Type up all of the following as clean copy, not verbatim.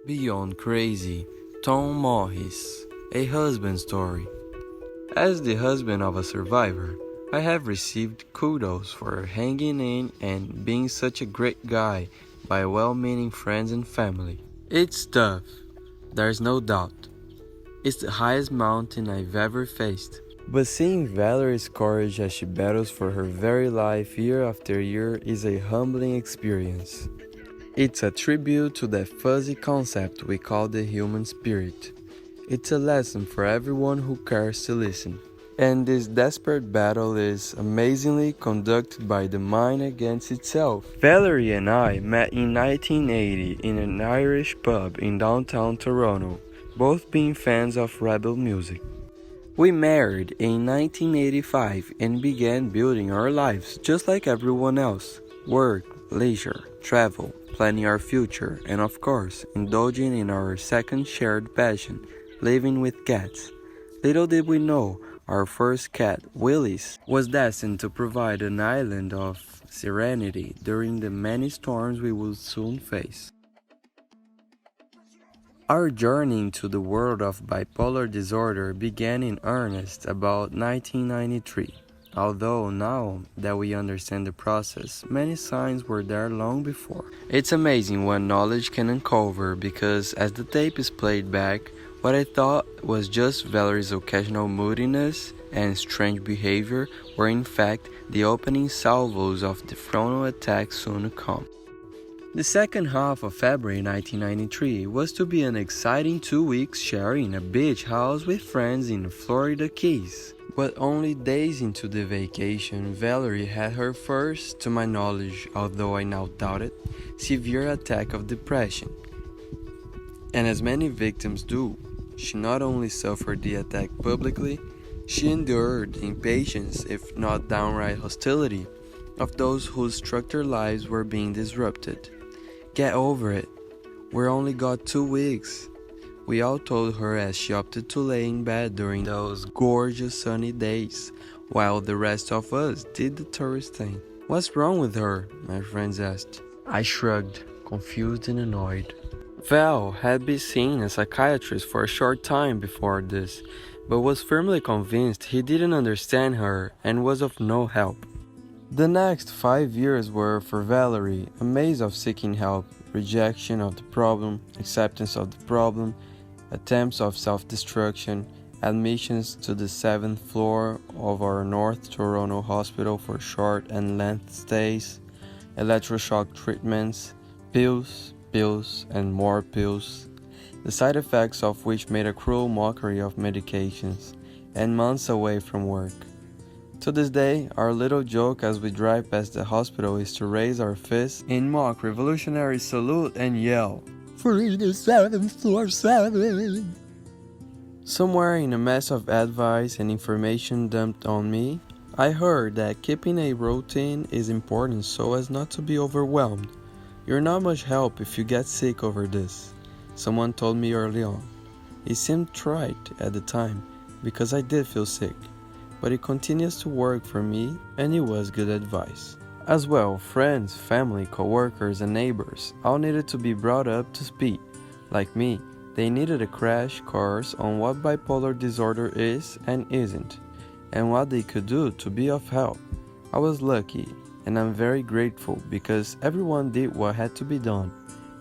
Beyond Crazy, Tom Morris, a husband story. As the husband of a survivor, I have received kudos for hanging in and being such a great guy by well-meaning friends and family. It's tough, there's no doubt. It's the highest mountain I've ever faced. But seeing Valerie's courage as she battles for her very life year after year is a humbling experience. It's a tribute to that fuzzy concept we call the human spirit. It's a lesson for everyone who cares to listen. And this desperate battle is amazingly conducted by the mind against itself. Valerie and I met in 1980 in an Irish pub in downtown Toronto, both being fans of rebel music. We married in 1985 and began building our lives just like everyone else. Work, leisure, travel, planning our future, and of course, indulging in our second shared passion, living with cats. Little did we know, our first cat, Willis, was destined to provide an island of serenity during the many storms we would soon face. Our journey into the world of bipolar disorder began in earnest about 1993. Although now that we understand the process, many signs were there long before. It's amazing what knowledge can uncover because as the tape is played back, what I thought was just Valerie's occasional moodiness and strange behavior were in fact the opening salvos of the frontal attack soon to come. The second half of February 1993 was to be an exciting 2 weeks sharing a beach house with friends in Florida Keys. But only days into the vacation, Valerie had her first, to my knowledge, although I now doubt it, severe attack of depression. And as many victims do, she not only suffered the attack publicly, she endured the impatience, if not downright hostility, of those whose structured lives were being disrupted. Get over it. We only got 2 weeks. We all told her as she opted to lay in bed during those gorgeous sunny days, while the rest of us did the tourist thing. What's wrong with her? My friends asked. I shrugged, confused and annoyed. Val had been seeing a psychiatrist for a short time before this, but was firmly convinced he didn't understand her and was of no help. The next 5 years were, for Valerie, a maze of seeking help, rejection of the problem, acceptance of the problem, attempts of self-destruction, admissions to the 7th floor of our North Toronto hospital for short and length stays, electroshock treatments, pills, and more pills, the side effects of which made a cruel mockery of medications, and months away from work. To this day, our little joke as we drive past the hospital is to raise our fists in mock revolutionary salute and yell, "Free the 7th floor 7!" Somewhere in a mess of advice and information dumped on me, I heard that keeping a routine is important so as not to be overwhelmed. You're not much help if you get sick over this, someone told me early on. It seemed trite at the time, because I did feel sick, but it continues to work for me and it was good advice. As well, friends, family, co-workers and neighbors all needed to be brought up to speed. Like me, they needed a crash course on what bipolar disorder is and isn't, and what they could do to be of help. I was lucky, and I'm very grateful because everyone did what had to be done,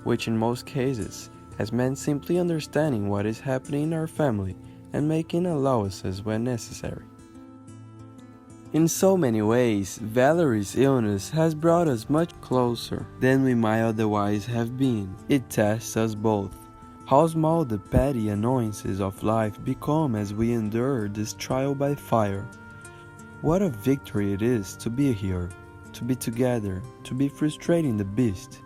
which in most cases has meant simply understanding what is happening in our family and making allowances when necessary. In so many ways, Valerie's illness has brought us much closer than we might otherwise have been. It tests us both. How small the petty annoyances of life become as we endure this trial by fire. What a victory it is to be here, to be together, to be frustrating the beast.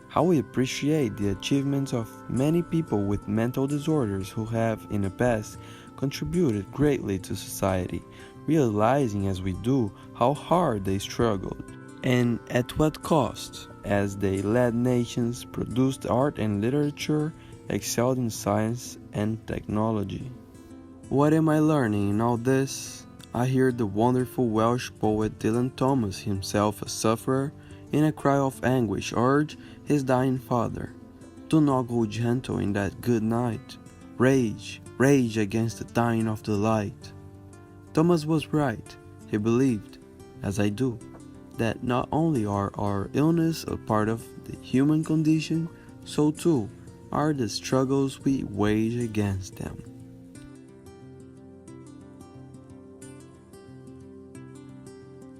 How we appreciate the achievements of many people with mental disorders who have, in the past, contributed greatly to society, realizing as we do how hard they struggled, and at what cost, as they led nations, produced art and literature, excelled in science and technology. What am I learning in all this? I hear the wonderful Welsh poet Dylan Thomas, himself a sufferer, in a cry of anguish urge his dying father, Do not go gentle in that good night. Rage, rage against the dying of the light. Thomas was right. He believed, as I do, that not only are our illness a part of the human condition, so too are the struggles we wage against them.